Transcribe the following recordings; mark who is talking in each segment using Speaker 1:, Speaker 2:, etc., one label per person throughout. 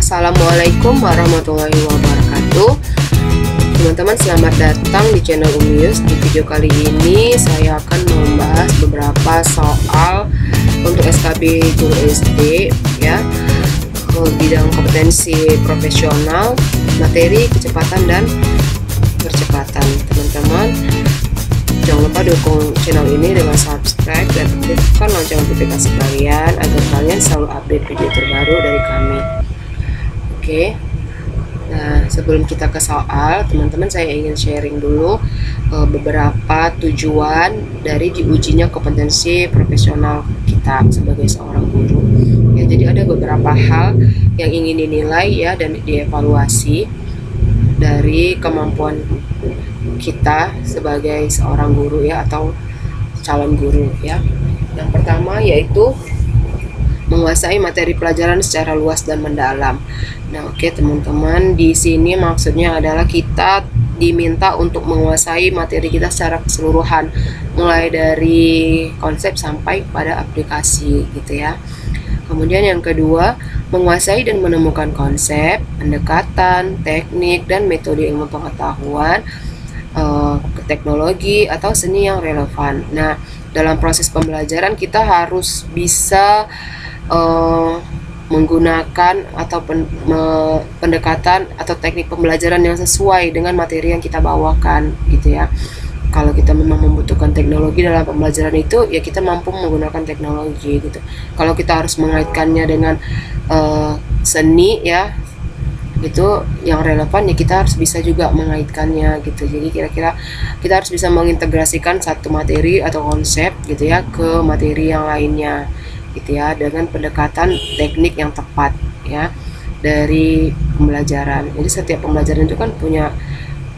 Speaker 1: Assalamualaikum warahmatullahi wabarakatuh. Teman-teman, selamat datang di channel Umius. Di video kali ini saya akan membahas beberapa soal untuk SKB Guru SD ya, bidang kompetensi profesional, materi, kecepatan dan percepatan. Teman-teman, jangan lupa dukung channel ini dengan subscribe dan aktifkan lonceng notifikasi kalian agar kalian selalu update video terbaru dari kami. Oke. Nah, sebelum kita ke soal, teman-teman, saya ingin sharing dulu beberapa tujuan dari diujinya kompetensi profesional kita sebagai seorang guru. Ya, jadi ada beberapa hal yang ingin dinilai ya dan dievaluasi dari kemampuan kita sebagai seorang guru ya atau calon guru ya. Yang pertama yaitu menguasai materi pelajaran secara luas dan mendalam. Nah, oke teman-teman, di sini maksudnya adalah kita diminta untuk menguasai materi kita secara keseluruhan, mulai dari konsep sampai pada aplikasi gitu ya. Kemudian yang kedua, menguasai dan menemukan konsep, pendekatan, teknik, dan metode ilmu pengetahuan, teknologi atau seni yang relevan. Nah, dalam proses pembelajaran kita harus bisa menggunakan atau pendekatan atau teknik pembelajaran yang sesuai dengan materi yang kita bawakan gitu ya. Kalau kita memang membutuhkan teknologi dalam pembelajaran itu, ya kita mampu menggunakan teknologi gitu. Kalau kita harus mengaitkannya dengan seni ya, itu yang relevan ya kita harus bisa juga mengaitkannya gitu. Jadi kira-kira kita harus bisa mengintegrasikan satu materi atau konsep gitu ya ke materi yang lainnya gitu ya, dengan pendekatan teknik yang tepat ya dari pembelajaran. Jadi setiap pembelajaran itu kan punya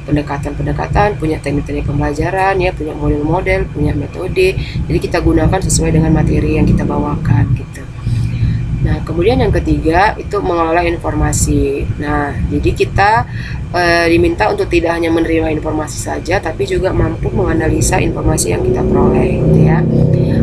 Speaker 1: pendekatan-pendekatan, punya teknik-teknik pembelajaran ya, punya model-model, punya metode. Jadi kita gunakan sesuai dengan materi yang kita bawakan gitu. Nah, kemudian yang ketiga itu mengelola informasi. Nah, jadi kita diminta untuk tidak hanya menerima informasi saja, tapi juga mampu menganalisa informasi yang kita peroleh gitu ya.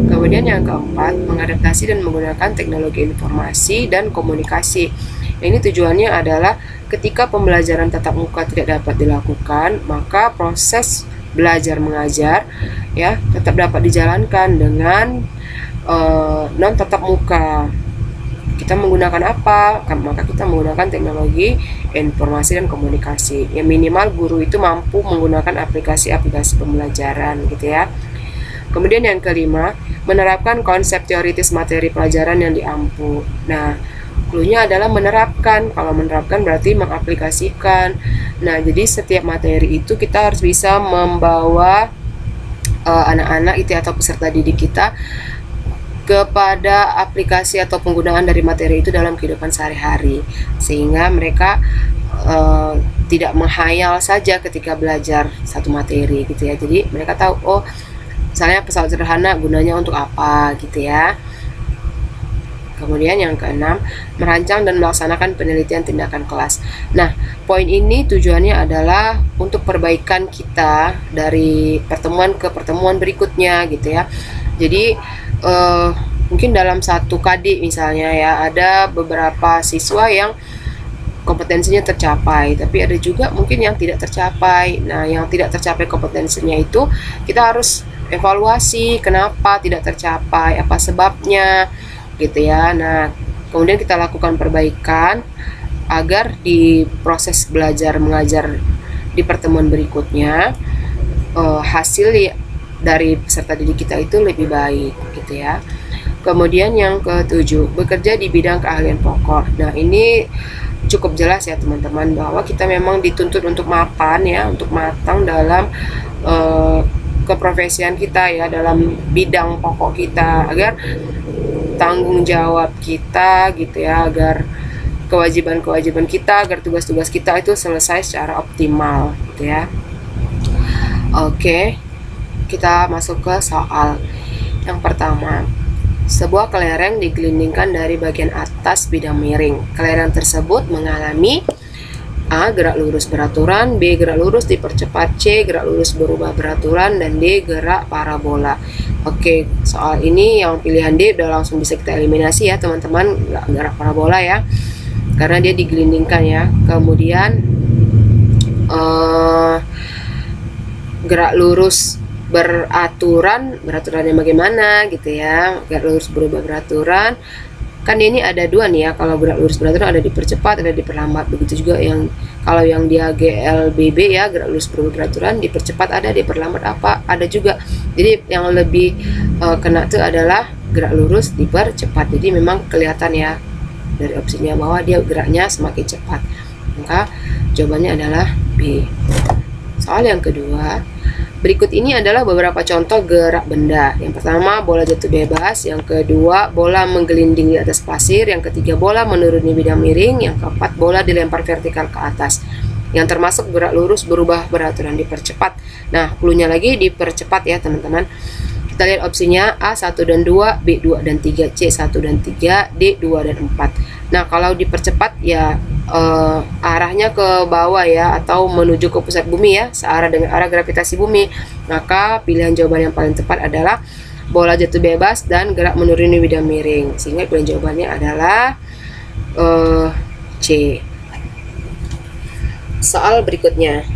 Speaker 1: Kemudian yang keempat, mengadaptasi dan menggunakan teknologi informasi dan komunikasi. Ini tujuannya adalah ketika pembelajaran tatap muka tidak dapat dilakukan, maka proses belajar mengajar ya tetap dapat dijalankan dengan non tatap muka. Kita menggunakan apa? Maka kita menggunakan teknologi informasi dan komunikasi. Ya minimal guru itu mampu menggunakan aplikasi-aplikasi pembelajaran gitu ya. Kemudian yang kelima, menerapkan konsep teoritis materi pelajaran yang diampu. Nah, cluenya adalah menerapkan. Kalau menerapkan berarti mengaplikasikan. Nah, jadi setiap materi itu kita harus bisa membawa anak-anak itu atau peserta didik kita kepada aplikasi atau penggunaan dari materi itu dalam kehidupan sehari-hari, sehingga mereka tidak menghayal saja ketika belajar satu materi gitu ya. Jadi mereka tahu, oh misalnya pesawat sederhana gunanya untuk apa gitu ya. Kemudian yang keenam, merancang dan melaksanakan penelitian tindakan kelas. Nah, poin ini tujuannya adalah untuk perbaikan kita dari pertemuan ke pertemuan berikutnya gitu ya. Jadi mungkin dalam satu KD misalnya ya, ada beberapa siswa yang kompetensinya tercapai, tapi ada juga mungkin yang tidak tercapai. Nah, yang tidak tercapai kompetensinya itu kita harus evaluasi kenapa tidak tercapai, apa sebabnya gitu ya. Nah, kemudian kita lakukan perbaikan agar di proses belajar mengajar di pertemuan berikutnya hasil dari peserta didik kita itu lebih baik gitu ya. Kemudian yang ketujuh, bekerja di bidang keahlian pokok. Nah, ini cukup jelas ya teman-teman, bahwa kita memang dituntut untuk mapan ya, untuk matang dalam keprofesian kita ya, dalam bidang pokok kita, agar tanggung jawab kita gitu ya, agar kewajiban-kewajiban kita, agar tugas-tugas kita itu selesai secara optimal gitu ya. Oke, kita masuk ke soal yang pertama. Sebuah kelereng digelindingkan dari bagian atas bidang miring. Kelereng tersebut mengalami A. Gerak lurus beraturan, B. Gerak lurus dipercepat, C. Gerak lurus berubah beraturan, dan D. Gerak parabola. Oke, soal ini yang pilihan D udah langsung bisa kita eliminasi ya teman-teman, gerak parabola ya. karena dia digelindingkan ya. Kemudian gerak lurus beraturannya bagaimana gitu ya. Gerak lurus berubah beraturan, kan ini ada dua nih ya. Kalau gerak lurus beraturan ada dipercepat, ada diperlambat. Begitu juga yang kalau yang dia GLBB ya, gerak lurus berubah beraturan, dipercepat ada, diperlambat apa ada juga. Jadi yang lebih kena tuh adalah gerak lurus dipercepat. Jadi memang kelihatan ya dari opsinya bahwa dia geraknya semakin cepat. Maka jawabannya adalah B. Soal yang kedua, berikut ini adalah beberapa contoh gerak benda. Yang pertama, bola jatuh bebas. Yang kedua, bola menggelinding di atas pasir. Yang ketiga, bola menuruni bidang miring. Yang keempat, bola dilempar vertikal ke atas. Yang termasuk gerak lurus berubah beraturan dipercepat. Nah, cluenya lagi dipercepat ya teman-teman. Kita lihat opsinya A 1 dan 2, B 2 dan 3, C 1 dan 3, D 2 dan 4. Nah, kalau dipercepat ya arahnya ke bawah ya, atau menuju ke pusat bumi ya, searah dengan arah gravitasi bumi. Maka pilihan jawaban yang paling tepat adalah bola jatuh bebas dan gerak menuruni bidang miring. Sehingga pilihan jawabannya adalah C. Soal berikutnya.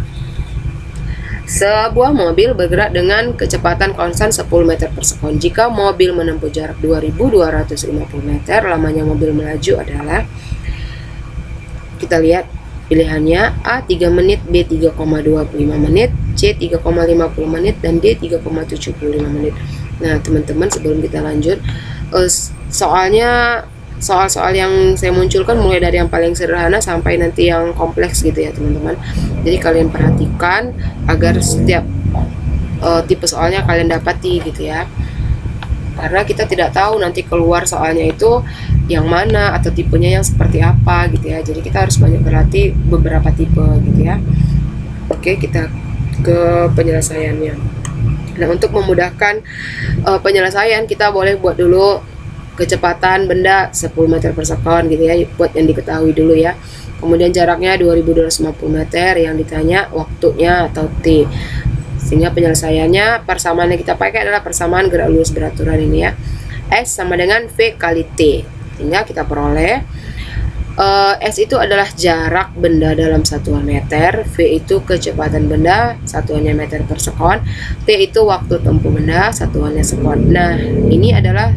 Speaker 1: Sebuah mobil bergerak dengan kecepatan konstan 10 meter per sekon. Jika mobil menempuh jarak 2250 meter, lamanya mobil melaju adalah, kita lihat pilihannya, A 3 menit, B 3,25 menit, C 3,50 menit, dan D 3,75 menit. Nah teman-teman, sebelum kita lanjut, soal-soal yang saya munculkan mulai dari yang paling sederhana sampai nanti yang kompleks gitu ya teman-teman. Jadi kalian perhatikan agar setiap tipe soalnya kalian dapati gitu ya, karena kita tidak tahu nanti keluar soalnya itu yang mana atau tipenya yang seperti apa gitu ya. Jadi kita harus banyak berlatih beberapa tipe gitu ya. Oke, kita ke penyelesaiannya. Nah, untuk memudahkan penyelesaian, kita boleh buat dulu kecepatan benda 10 meter per sekon gitu ya, buat yang diketahui dulu ya. Kemudian jaraknya 2250 meter, yang ditanya waktunya atau T. Sehingga penyelesaiannya, persamaan yang kita pakai adalah persamaan gerak lurus beraturan ini ya. S sama dengan V kali T. Sehingga kita peroleh S itu adalah jarak benda dalam satuan meter, V itu kecepatan benda, satuannya meter per sekon, T itu waktu tempuh benda, satuannya sekon. Nah, ini adalah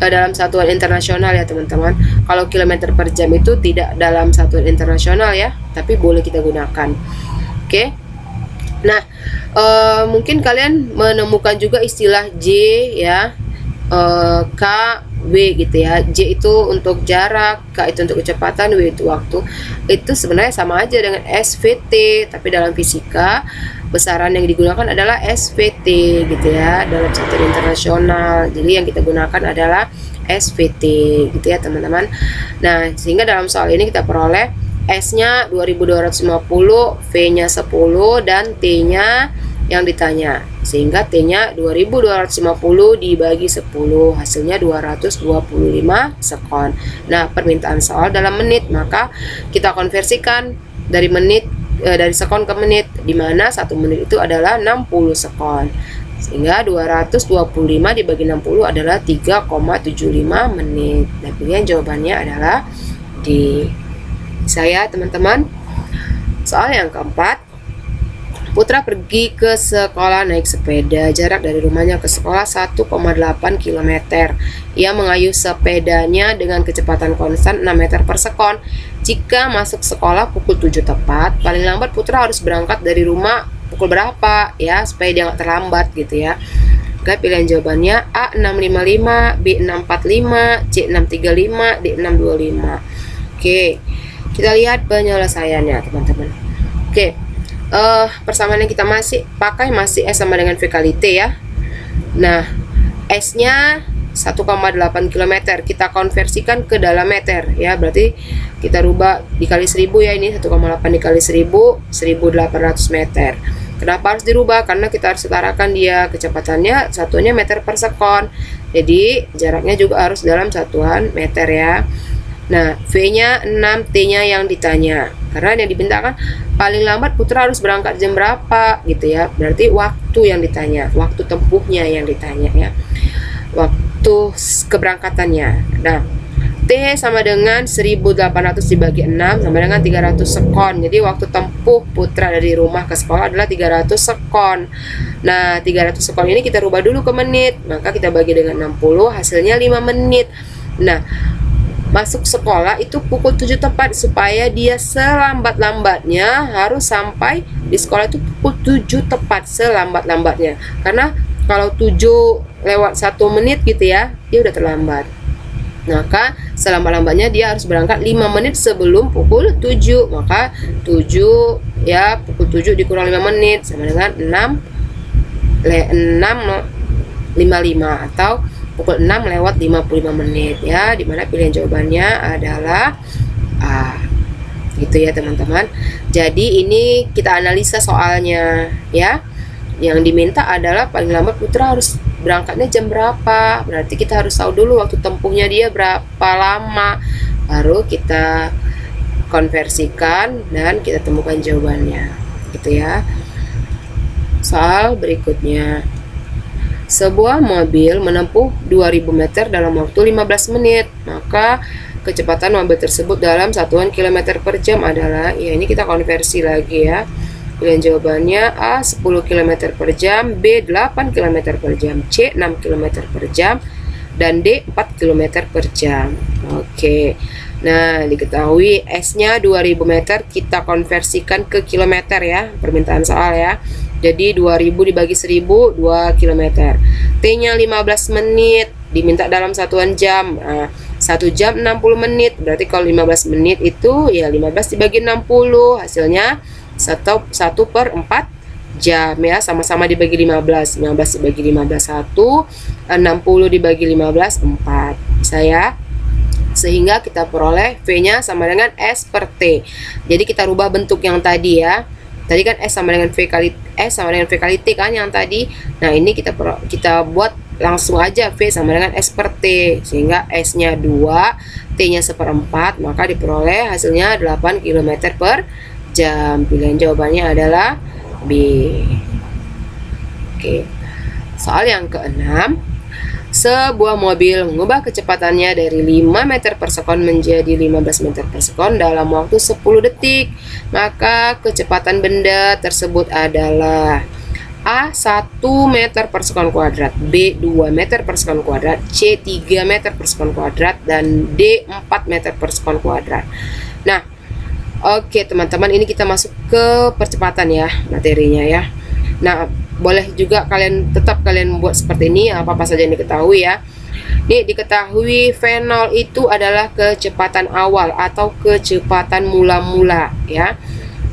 Speaker 1: dalam satuan internasional ya teman-teman. Kalau kilometer per jam itu tidak dalam satuan internasional ya, tapi boleh kita gunakan. Oke. Nah, mungkin kalian menemukan juga istilah J ya, K, W gitu ya. J itu untuk jarak, K itu untuk kecepatan, W itu waktu. Itu sebenarnya sama aja dengan SVT, tapi dalam fisika besaran yang digunakan adalah SVT gitu ya, dalam satuan internasional. Jadi yang kita gunakan adalah SVT gitu ya teman-teman. Nah, sehingga dalam soal ini kita peroleh S-nya 2250, V-nya 10, dan T-nya yang ditanya. Sehingga T-nya 2250 dibagi 10, hasilnya 225 sekon. Nah, permintaan soal dalam menit, maka kita konversikan dari menit dari sekon ke menit, di mana 1 menit itu adalah 60 sekon. Sehingga 225 dibagi 60 adalah 3,75 menit. Dan pilihan jawabannya adalah D. Saya teman-teman. Soal yang keempat. Putra pergi ke sekolah naik sepeda. Jarak dari rumahnya ke sekolah 1,8 km. Ia mengayuh sepedanya dengan kecepatan konstan 6 meter per sekon. Jika masuk sekolah pukul 7 tepat, paling lambat Putra harus berangkat dari rumah pukul berapa ya, supaya dia nggak terlambat gitu ya. Oke, pilihan jawabannya A 655, B 645, C 635, D 625. Oke, kita lihat penyelesaiannya teman-teman. Oke, persamaan yang kita masih pakai masih S sama dengan V kali T ya. Nah, S-nya 1,8 km, kita konversikan ke dalam meter ya, berarti kita rubah dikali 1000 ya, ini 1,8 dikali 1000, 1800 meter. Kenapa harus dirubah? Karena kita harus setarakan dia kecepatannya satuannya meter per sekon, jadi jaraknya juga harus dalam satuan meter ya. Nah, V-nya 6, T-nya yang ditanya. Karena yang dibintakan paling lambat Putra harus berangkat jam berapa gitu ya. Berarti waktu yang ditanya, waktu tempuhnya yang ditanya ya. Waktu keberangkatannya. Nah, T sama dengan 1800 dibagi 6 sama dengan 300 sekon. Jadi waktu tempuh Putra dari rumah ke sekolah adalah 300 sekon. Nah, 300 sekon ini kita rubah dulu ke menit. Maka kita bagi dengan 60, hasilnya 5 menit. Nah, masuk sekolah itu pukul 7 tepat, supaya dia selambat-lambatnya harus sampai di sekolah itu pukul 7 tepat, selambat-lambatnya. Karena kalau 7 lewat 1 menit gitu ya, dia udah terlambat. Maka selambat-lambatnya dia harus berangkat 5 menit sebelum pukul 7. Maka 7 ya, pukul 7 dikurang 5 menit sama dengan 6.55 atau pukul 6 lewat 55 menit ya, dimana pilihan jawabannya adalah A. Gitu ya teman-teman. Jadi ini kita analisa soalnya ya. Yang diminta adalah paling lambat Putra harus berangkatnya jam berapa. Berarti kita harus tahu dulu waktu tempuhnya dia berapa lama, baru kita konversikan dan kita temukan jawabannya gitu ya. Soal berikutnya, sebuah mobil menempuh 2000 meter dalam waktu 15 menit. Maka kecepatan mobil tersebut dalam satuan kilometer per jam adalah, ya ini kita konversi lagi ya. Pilihan jawabannya A 10 km per jam, B 8 km per jam, C 6 km per jam, dan D 4 km per jam. Oke. Nah, diketahui S-nya 2000 meter, kita konversikan ke kilometer ya, permintaan soal ya. Jadi 2000 dibagi 1000, 2 km. T-nya 15 menit, diminta dalam satuan jam. Nah, 1 jam 60 menit, berarti kalau 15 menit itu ya 15 dibagi 60, hasilnya 1/4 jam ya, sama-sama dibagi 15. 15 dibagi 15 1, 60 dibagi 15 4. Bisa ya? Sehingga kita peroleh V-nya sama dengan S per T. Jadi kita rubah bentuk yang tadi ya. Tadi kan S sama dengan V kali T kan yang tadi. Nah, ini kita buat langsung aja V sama dengan S per T, sehingga S-nya 2, T-nya 1/4, maka diperoleh hasilnya 8 km per jam. Pilihan jawabannya adalah B. Oke. Soal yang keenam, sebuah mobil mengubah kecepatannya dari 5 meter per sekon menjadi 15 meter per sekon dalam waktu 10 detik. Maka kecepatan benda tersebut adalah A 1 meter per sekon kuadrat, B 2 meter per sekon kuadrat, C 3 meter per sekon kuadrat, dan D 4 meter per sekon kuadrat. Nah, oke teman-teman, ini kita masuk ke percepatan ya materinya ya. Nah, boleh juga kalian buat seperti ini, apa-apa saja yang diketahui ya. Ini diketahui V0 itu adalah kecepatan awal atau kecepatan mula-mula ya.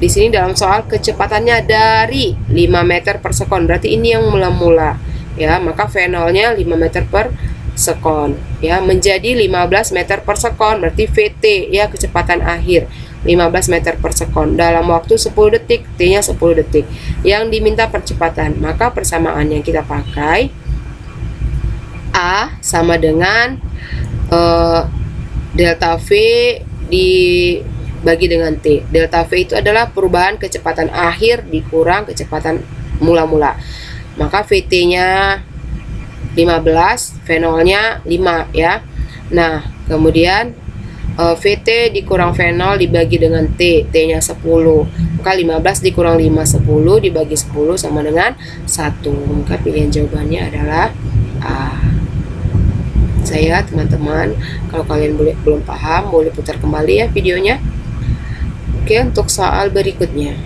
Speaker 1: Di sini dalam soal kecepatannya dari 5 meter per sekon, berarti ini yang mula-mula ya. Maka V0-nya 5 meter per sekon ya, menjadi 15 meter per sekon, berarti VT ya, kecepatan akhir 15 meter per sekon dalam waktu 10 detik, T-nya 10 detik. Yang diminta percepatan, maka persamaan yang kita pakai A sama dengan delta V dibagi dengan T. Delta V itu adalah perubahan kecepatan akhir dikurang kecepatan mula-mula. Maka VT-nya 15, V0-nya 5 ya. Nah, kemudian VT dikurang V0 dibagi dengan T, T-nya 10. Maka 15 dikurang 5, 10 dibagi 10 sama dengan 1. Maka pilihan jawabannya adalah A. Saya teman-teman, kalau kalian belum paham, boleh putar kembali ya videonya. Oke, untuk soal berikutnya.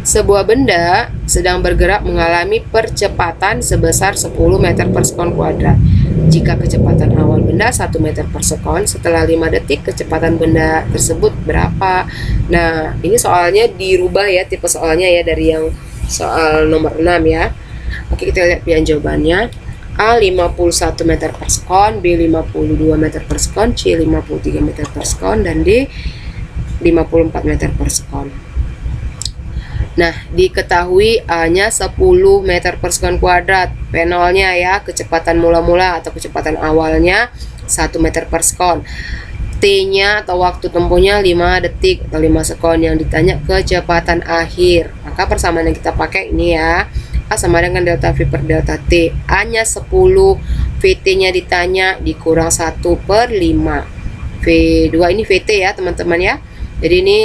Speaker 1: Sebuah benda sedang bergerak mengalami percepatan sebesar 10 meter per sekon kuadrat. Jika kecepatan awal benda 1 meter per sekon, setelah 5 detik kecepatan benda tersebut berapa? Nah, ini soalnya dirubah ya, tipe soalnya ya, dari yang soal nomor 6 ya. Oke, kita lihat pilihan jawabannya. A 51 meter per sekon, B 52 meter per sekon, C 53 meter per sekon, dan D 54 meter per sekon. Nah, diketahui A-nya 10 meter per sekon kuadrat, P0-nya ya, kecepatan mula-mula atau kecepatan awalnya 1 meter per sekon. T-nya atau waktu tempuhnya 5 detik atau 5 sekon. Yang ditanya kecepatan akhir. Maka persamaan yang kita pakai ini ya, A sama dengan delta V per delta T. A-nya 10, VT-nya ditanya dikurang 1/5. V2 ini VT ya teman-teman ya. Jadi ini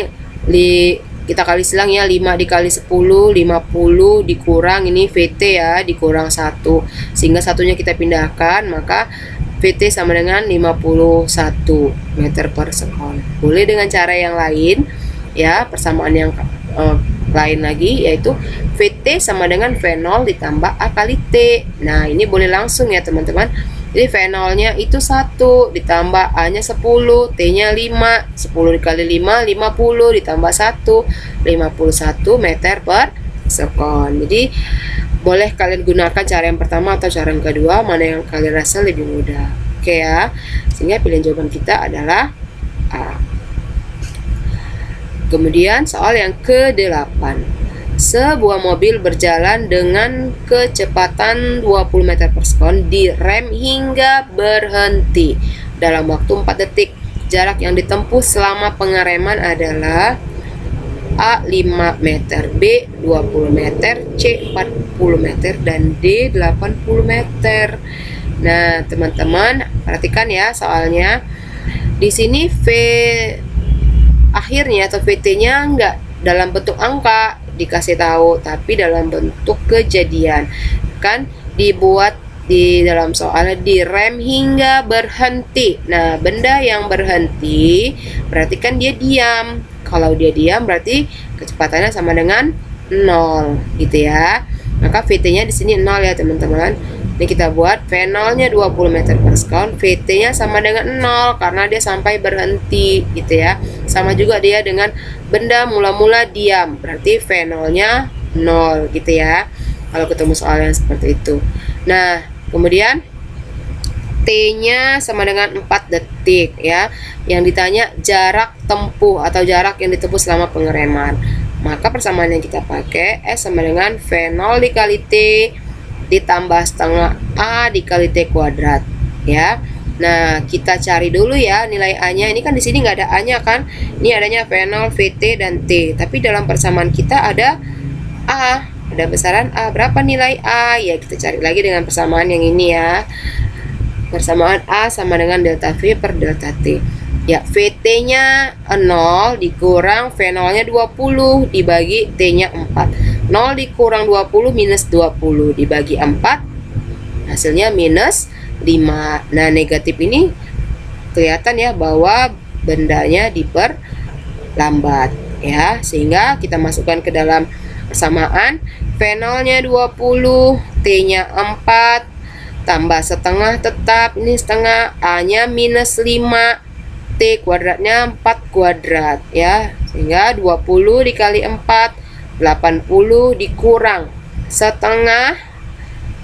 Speaker 1: kita kali silang ya, 5 dikali 10, 50 dikurang ini VT ya, dikurang 1. Sehingga satunya kita pindahkan, maka VT sama dengan 51 meter per sekon. Boleh dengan cara yang lain ya, persamaan yang lain lagi, yaitu VT sama dengan V0 ditambah A kali T. Nah ini boleh langsung ya teman-teman. Jadi V0 nya itu 1 ditambah A nya 10, T nya 5, 10 dikali 5, 50 ditambah 1, 51 meter per sekon. Jadi boleh kalian gunakan cara yang pertama atau cara yang kedua, mana yang kalian rasa lebih mudah. Oke ya, sehingga pilihan jawaban kita adalah A. Kemudian soal yang ke-8. Sebuah mobil berjalan dengan kecepatan 20 meter per sekon direm hingga berhenti dalam waktu 4 detik. Jarak yang ditempuh selama pengereman adalah A 5 meter, B 20 meter, C 40 meter, dan D 80 meter. Nah, teman-teman, perhatikan ya soalnya. Di sini V akhirnya atau VT-nya enggak dalam bentuk angka dikasih tahu, tapi dalam bentuk kejadian. Kan dibuat di dalam soalnya direm hingga berhenti. Nah, benda yang berhenti berarti kan dia diam. Kalau dia diam berarti kecepatannya sama dengan 0 gitu ya. Maka VT-nya di sini 0 ya teman-teman. Ini kita buat V0-nya 20 meter per sekon, VT-nya sama dengan 0 karena dia sampai berhenti gitu ya. Sama juga dia dengan benda mula-mula diam, berarti V0-nya 0 gitu ya. Kalau ketemu soal yang seperti itu. Nah, kemudian T-nya sama dengan 4 detik ya. Yang ditanya jarak tempuh atau jarak yang ditempuh selama pengereman. Maka persamaan yang kita pakai S sama dengan V0 dikali T ditambah setengah A dikali T kuadrat ya. Nah, kita cari dulu ya nilai A-nya. Ini kan di sini nggak ada A-nya kan. Ini adanya V0, VT, dan T. Tapi dalam persamaan kita ada A, ada besaran A. Berapa nilai A? Ya, kita cari lagi dengan persamaan yang ini ya. Persamaan A sama dengan delta V per delta T. Ya, VT-nya 0 dikurang V0-nya 20 dibagi T-nya 4. 0 dikurang 20 minus 20 dibagi 4, hasilnya minus 5. Nah, negatif ini kelihatan ya bahwa bendanya diperlambat ya. Sehingga kita masukkan ke dalam persamaan V0-nya 20, T-nya 4, tambah setengah tetap, ini setengah, A-nya minus 5, T kuadratnya 4 kuadrat ya. Sehingga 20 dikali 4, 80 dikurang setengah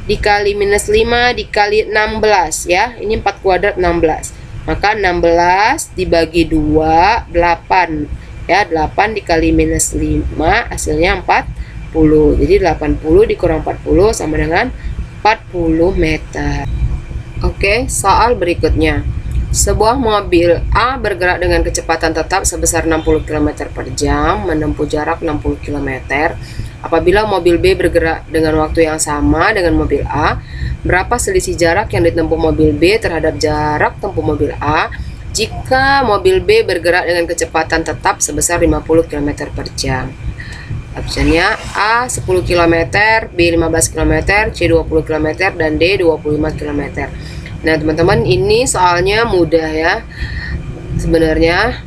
Speaker 1: dikali minus 5 dikali 16 ya. Ini 4 kuadrat 16. Maka 16 dibagi 2 8 ya. 8 dikali minus 5 hasilnya 40. Jadi 80 dikurang 40 sama dengan 40 meter. Oke, soal berikutnya. Sebuah mobil A bergerak dengan kecepatan tetap sebesar 60 km per jam menempuh jarak 60 km. Apabila mobil B bergerak dengan waktu yang sama dengan mobil A, berapa selisih jarak yang ditempuh mobil B terhadap jarak tempuh mobil A jika mobil B bergerak dengan kecepatan tetap sebesar 50 km per jam? Opsinya A 10 km, B 15 km, C 20 km, dan D 25 km. Nah teman-teman, ini soalnya mudah ya sebenarnya,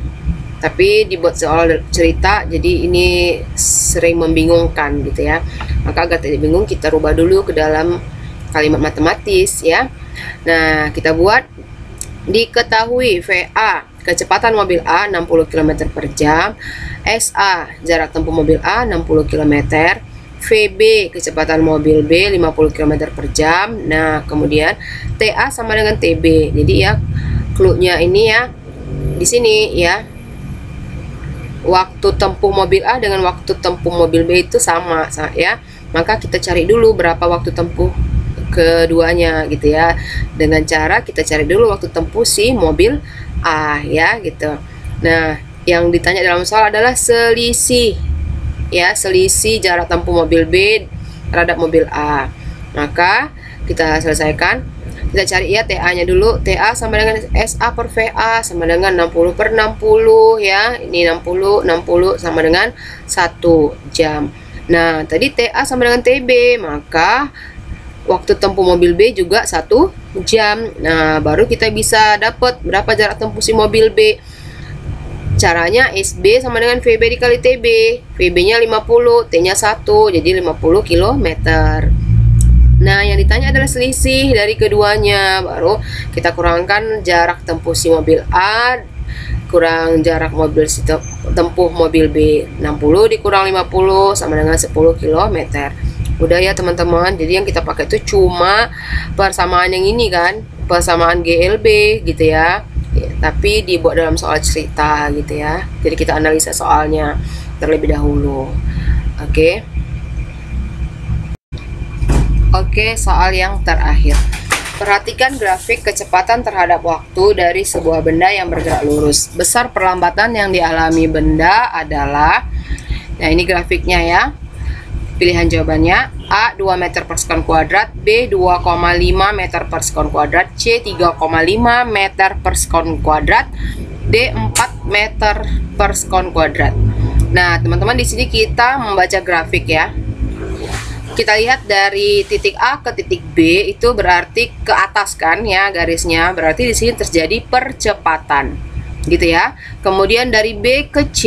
Speaker 1: tapi dibuat soal cerita jadi ini sering membingungkan gitu ya. Maka agar tidak bingung kita rubah dulu ke dalam kalimat matematis ya. Nah, kita buat diketahui VA kecepatan mobil A 60 km per jam, SA jarak tempuh mobil A 60 km, VB kecepatan mobil B 50 km per jam. Nah, kemudian TA sama dengan TB. Jadi ya clue-nya ini ya di sini ya. Waktu tempuh mobil A dengan waktu tempuh mobil B itu sama ya. Maka kita cari dulu berapa waktu tempuh keduanya gitu ya. Dengan cara kita cari dulu waktu tempuh si mobil A ya gitu. Nah, yang ditanya dalam soal adalah selisih ya, selisih jarak tempuh mobil B terhadap mobil A. Maka kita selesaikan. Kita cari ya TA-nya dulu. TA sama dengan SA per VA sama dengan 60 per 60 ya. Ini 60 sama dengan 1 jam. Nah, tadi TA sama dengan TB, maka waktu tempuh mobil B juga 1 jam. Nah, baru kita bisa dapat berapa jarak tempuh si mobil B. Caranya SB sama dengan VB dikali TB. VB-nya 50, T-nya 1, jadi 50 km. Nah, yang ditanya adalah selisih dari keduanya. Baru kita kurangkan jarak tempuh si mobil A kurang jarak tempuh mobil B. 60 dikurang 50 sama dengan 10 km. Udah ya teman-teman. Jadi yang kita pakai itu cuma persamaan yang ini kan, persamaan GLB gitu ya. Tapi dibuat dalam soal cerita gitu ya. Jadi kita analisa soalnya terlebih dahulu. Oke. Oke, soal yang terakhir. Perhatikan grafik kecepatan terhadap waktu dari sebuah benda yang bergerak lurus. Besar perlambatan yang dialami benda adalah, nah ini grafiknya ya. Pilihan jawabannya A 2 meter per sekon kuadrat, B 2,5 meter per sekon kuadrat, C 3,5 meter per sekon kuadrat, D 4 meter per sekon kuadrat. Nah, teman-teman di sini kita membaca grafik ya. Kita lihat dari titik A ke titik B itu berarti ke atas kan ya garisnya, berarti di sini terjadi percepatan gitu ya. Kemudian dari B ke C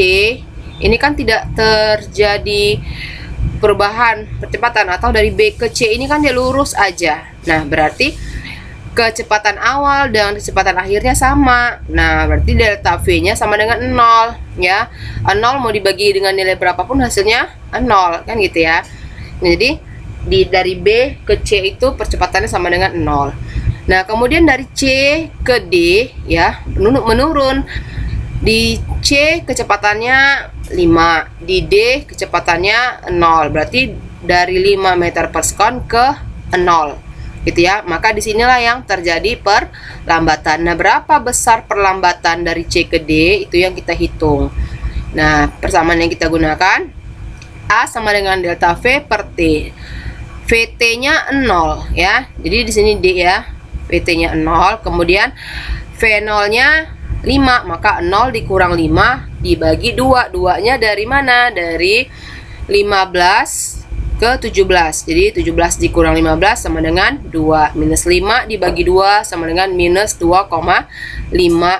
Speaker 1: ini kan tidak terjadi perubahan percepatan, atau dari B ke C ini kan dia lurus aja. Nah, berarti kecepatan awal dan kecepatan akhirnya sama. Nah, berarti delta V-nya sama dengan 0 ya. 0 mau dibagi dengan nilai berapapun hasilnya 0 kan gitu ya. Jadi dari B ke C itu percepatannya sama dengan 0. Nah, kemudian dari C ke D ya menurun. Di C kecepatannya 5, di D kecepatannya 0. Berarti dari 5 meter per sekon ke 0 gitu ya. Maka disinilah yang terjadi perlambatan. Nah, berapa besar perlambatan dari C ke D itu yang kita hitung. Nah, persamaan yang kita gunakan A sama dengan delta V per T. VT-nya 0 ya. Jadi di sini D ya. VT-nya 0, kemudian V0-nya 5, maka 0 dikurang 5 dibagi 2. 2-nya dari mana? Dari 15 ke 17. Jadi 17 dikurang 15 sama dengan 2. Minus 5 dibagi 2 sama dengan minus 2,5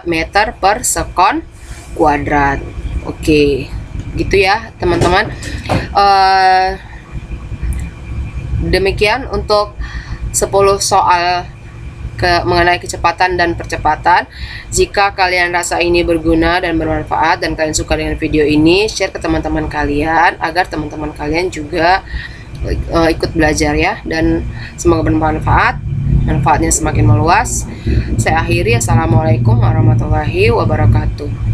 Speaker 1: meter per sekon kuadrat. Oke, gitu ya teman-teman. Demikian untuk 10 soal mengenai kecepatan dan percepatan. Jika kalian rasa ini berguna dan bermanfaat dan kalian suka dengan video ini, share ke teman-teman kalian agar teman-teman kalian juga ikut belajar ya, dan semoga bermanfaat, manfaatnya semakin meluas. Saya akhiri, assalamualaikum warahmatullahi wabarakatuh.